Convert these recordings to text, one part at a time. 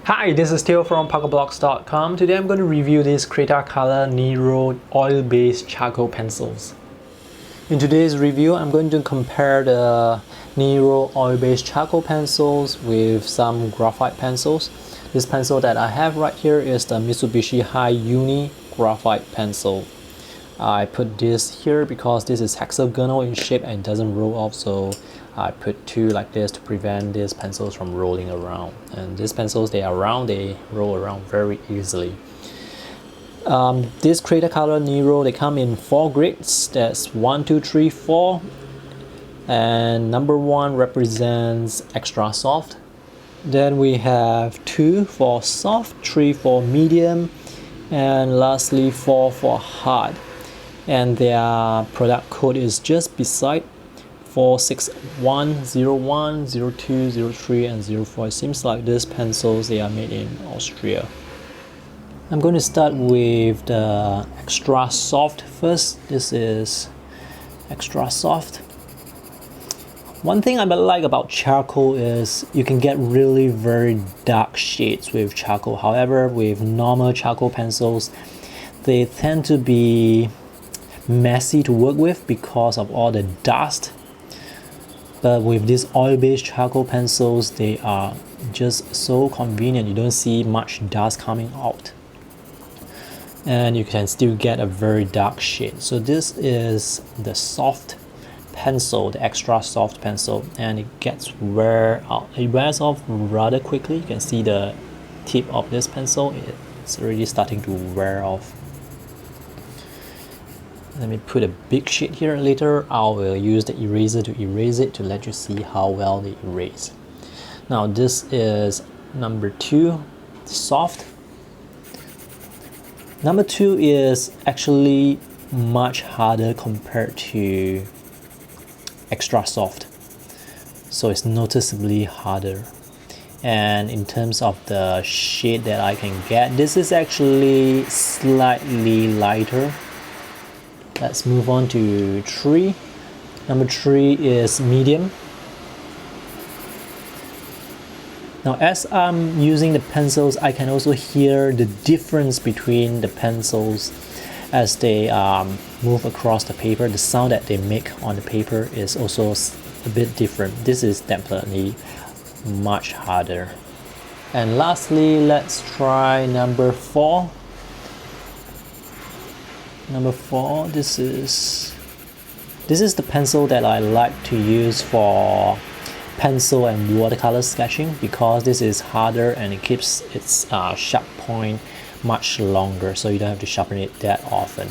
Hi, this is Theo from PuckleBlocks.com. Today I'm going to review these Cretacolor Nero oil-based charcoal pencils. In today's review, I'm going to compare the Nero oil-based charcoal pencils with some graphite pencils. This pencil that I have right here is the Mitsubishi Hi-Uni graphite pencil. I put this here because this is hexagonal in shape and doesn't roll off, so I put two like this to prevent these pencils from rolling around. And these pencils, they are round, they roll around very easily. This Cretacolor Nero, they come in 4 grades. That's 1, 2, 3, 4. And number 1 represents extra soft. Then we have 2 for soft, 3 for medium, and lastly 4 for hard. And their product code is just beside 46101, 02, 03, and 04. It seems like these pencils, they are made in Austria. I'm going to start with the extra soft first. This is extra soft. One thing I like about charcoal is you can get really very dark shades with charcoal. However, with normal charcoal pencils, they tend to be messy to work with because of all the dust. But with these oil-based charcoal pencils, they are just so convenient. You don't see much dust coming out, and you can still get a very dark shade. So this is the soft pencil, the extra soft pencil, and it gets wear out. It wears off rather quickly. You can see the tip of this pencil, it's already starting to wear off. Let me put a big sheet here. Later I will use the eraser to erase it to let you see how well they erase. Now this is number 2, soft. Number 2 is actually much harder compared to extra soft, so it's noticeably harder. And in terms of the shade that I can get, this is actually slightly lighter. Let's move on to 3. Number 3 is medium. Now as I'm using the pencils, I can also hear the difference between the pencils as they move across the paper. The sound that they make on the paper is also a bit different. This is definitely much harder. And lastly, let's try number 4. Number 4, this is the pencil that I like to use for pencil and watercolor sketching because this is harder and it keeps its sharp point much longer, so you don't have to sharpen it that often.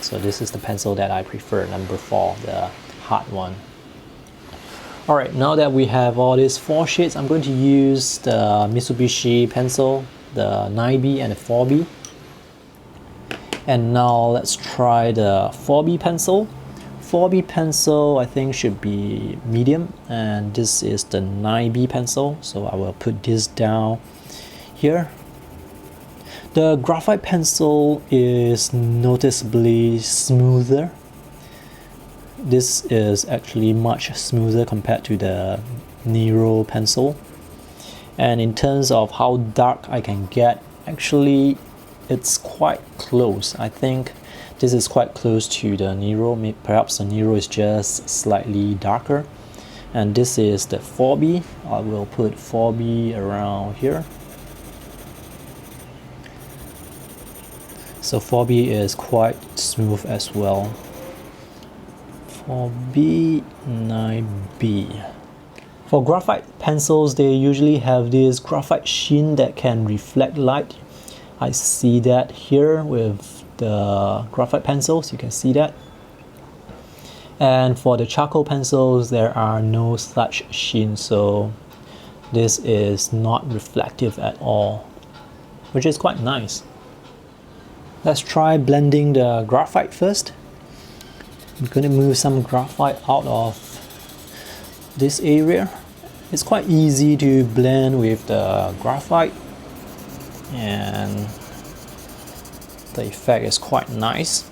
So this is the pencil that I prefer, number 4, the hard one. Alright, now that we have all these 4 shades, I'm going to use the Mitsubishi pencil, the 9B and the 4B. And now let's try the 4B pencil. 4B pencil I think should be medium, and this is the 9B pencil, so I will put this down here. The graphite pencil is noticeably smoother. This is actually much smoother compared to the Nero pencil. And in terms of how dark I can get, actually it's quite close. I think this is quite close to the Nero. Perhaps the Nero is just slightly darker. And this is the 4B. I will put 4B around here. So 4B is quite smooth as well. 4B, 9B. For graphite pencils, they usually have this graphite sheen that can reflect light. I see that here with the graphite pencils, you can see that. And for the charcoal pencils, there are no such sheen, so this is not reflective at all, which is quite nice. Let's try blending the graphite first. I'm going to move some graphite out of this area. It's quite easy to blend with the graphite, and the effect is quite nice.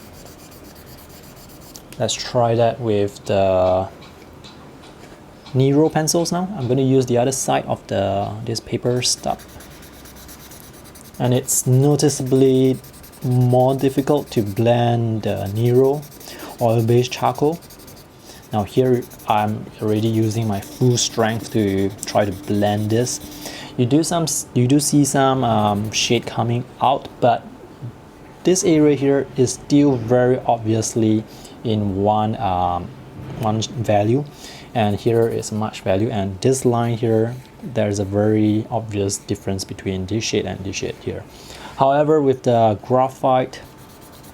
Let's try that with the Nero pencils now. I'm going to use the other side of this paper stub. and it's noticeably more difficult to blend the Nero oil-based charcoal. Now here I'm already using my full strength to try to blend this. You do see some shade coming out, but this area here is still very obviously in one value, and here is much value, and this line here, there's a very obvious difference between this shade and this shade here. However, with the graphite,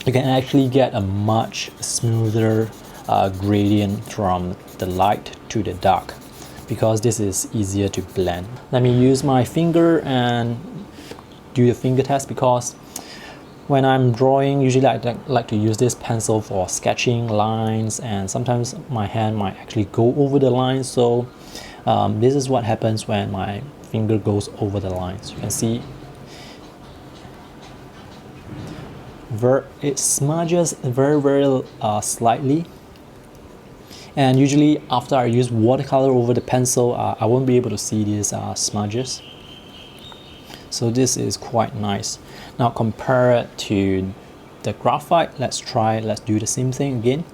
you can actually get a much smoother gradient from the light to the dark, because this is easier to blend. Let me use my finger and do the finger test, because when I'm drawing, usually I like to use this pencil for sketching lines, and sometimes my hand might actually go over the line. So this is what happens when my finger goes over the lines. You can see it smudges very slightly, and usually after I use watercolor over the pencil, I won't be able to see these smudges. So this is quite nice. Now compare it to the graphite. Let's do the same thing again.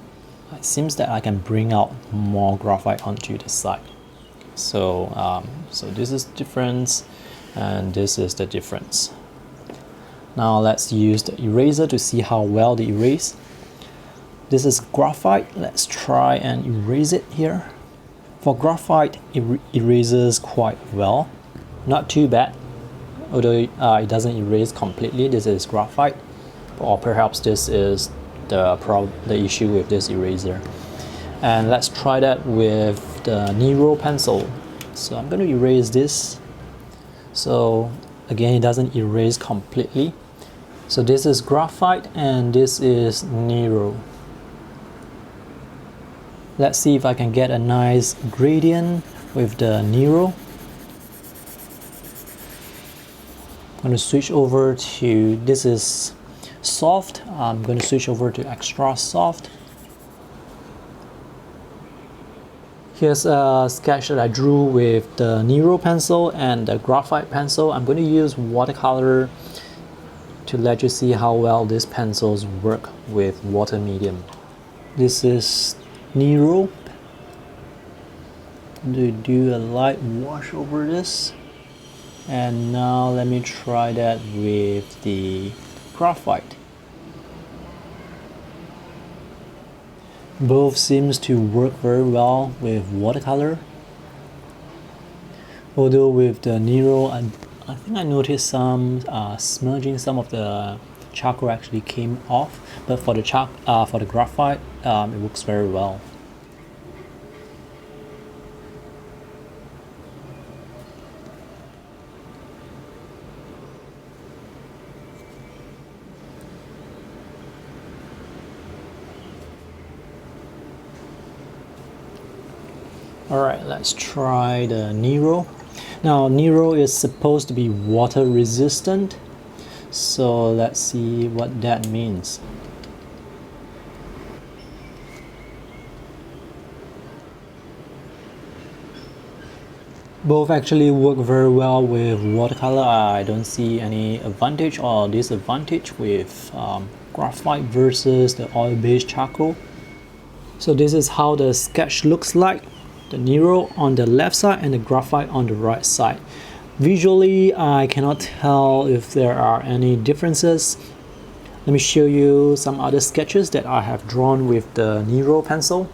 It seems that I can bring out more graphite onto the side. So so this is the difference, and this is the difference. Now let's use the eraser to see how well they erase. This is graphite. Let's try and erase it here. For graphite, it erases quite well. Not too bad, although it doesn't erase completely. This is graphite, or perhaps this is the issue with this eraser. And let's try that with the Nero pencil. So I'm going to erase this. So again, it doesn't erase completely. So this is graphite and this is Nero. Let's see if I can get a nice gradient with the Nero. I'm going to switch over to, this is soft. I'm going to switch over to extra soft. Here's a sketch that I drew with the Nero pencil and the graphite pencil. I'm going to use watercolor to let you see how well these pencils work with water medium. This is Nero. I'm going to do a light wash over this. And now let me try that with the graphite. Both seems to work very well with watercolor. Although with the Nero, I think I noticed some smudging. Some of the charcoal actually came off, but for the graphite, it works very well. Alright, let's try the Nero. Now Nero is supposed to be water resistant, so let's see what that means. Both actually work very well with watercolor. I don't see any advantage or disadvantage with graphite versus the oil-based charcoal. So this is how the sketch looks like. The Nero on the left side and the graphite on the right side. Visually, I cannot tell if there are any differences. Let me show you some other sketches that I have drawn with the Nero pencil.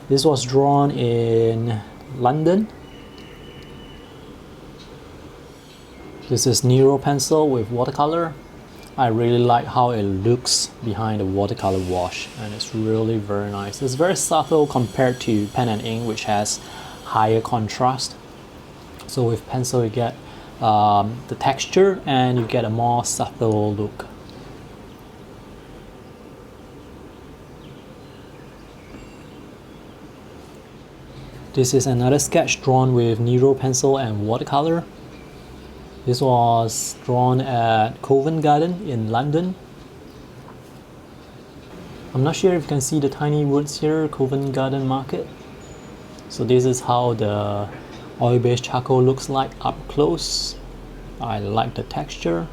This was drawn in London. This is Nero pencil with watercolor. I really like how it looks behind the watercolor wash, and it's really very nice. It's very subtle compared to pen and ink, which has higher contrast. So with pencil you get the texture and you get a more subtle look. This is another sketch drawn with Nero pencil and watercolor. This was drawn at Covent Garden in London. I'm not sure if you can see the tiny words here, Covent Garden Market. So this is how the oil-based charcoal looks like up close. I like the texture.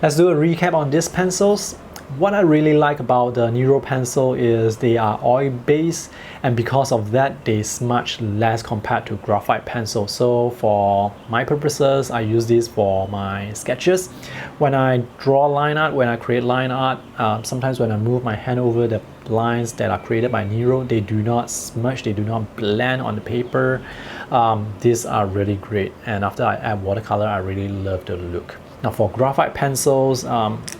Let's do a recap on these pencils. What I really like about the Nero pencil is they are oil based, and because of that they smudge less compared to graphite pencil. So for my purposes, I use this for my sketches. When I draw line art, when I create line art, sometimes when I move my hand over the lines that are created by Nero, they do not smudge, they do not blend on the paper. These are really great, and after I add watercolor, I really love the look. Now for graphite pencils,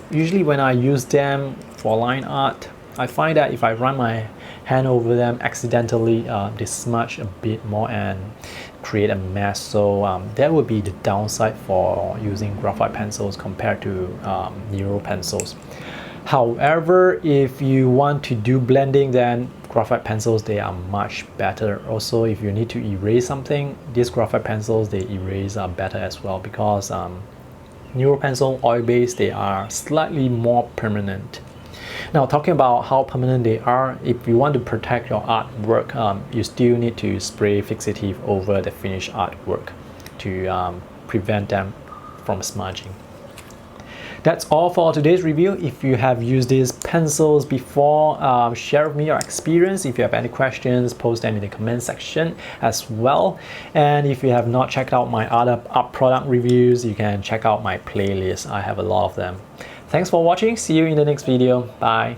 usually when I use them for line art, I find that if I run my hand over them accidentally, they smudge a bit more and create a mess. So that would be the downside for using graphite pencils compared to Nero pencils. However, if you want to do blending, then graphite pencils, they are much better. Also, if you need to erase something, these graphite pencils, they erase better as well, because Nero pencil oil based, they are slightly more permanent. Now talking about how permanent they are, if you want to protect your artwork, you still need to spray fixative over the finished artwork to prevent them from smudging. That's all for today's review. If you have used these pencils before, share with me your experience. If you have any questions, post them in the comment section as well. And if you have not checked out my other art product reviews, you can check out my playlist. I have a lot of them. Thanks for watching. See you in the next video. Bye.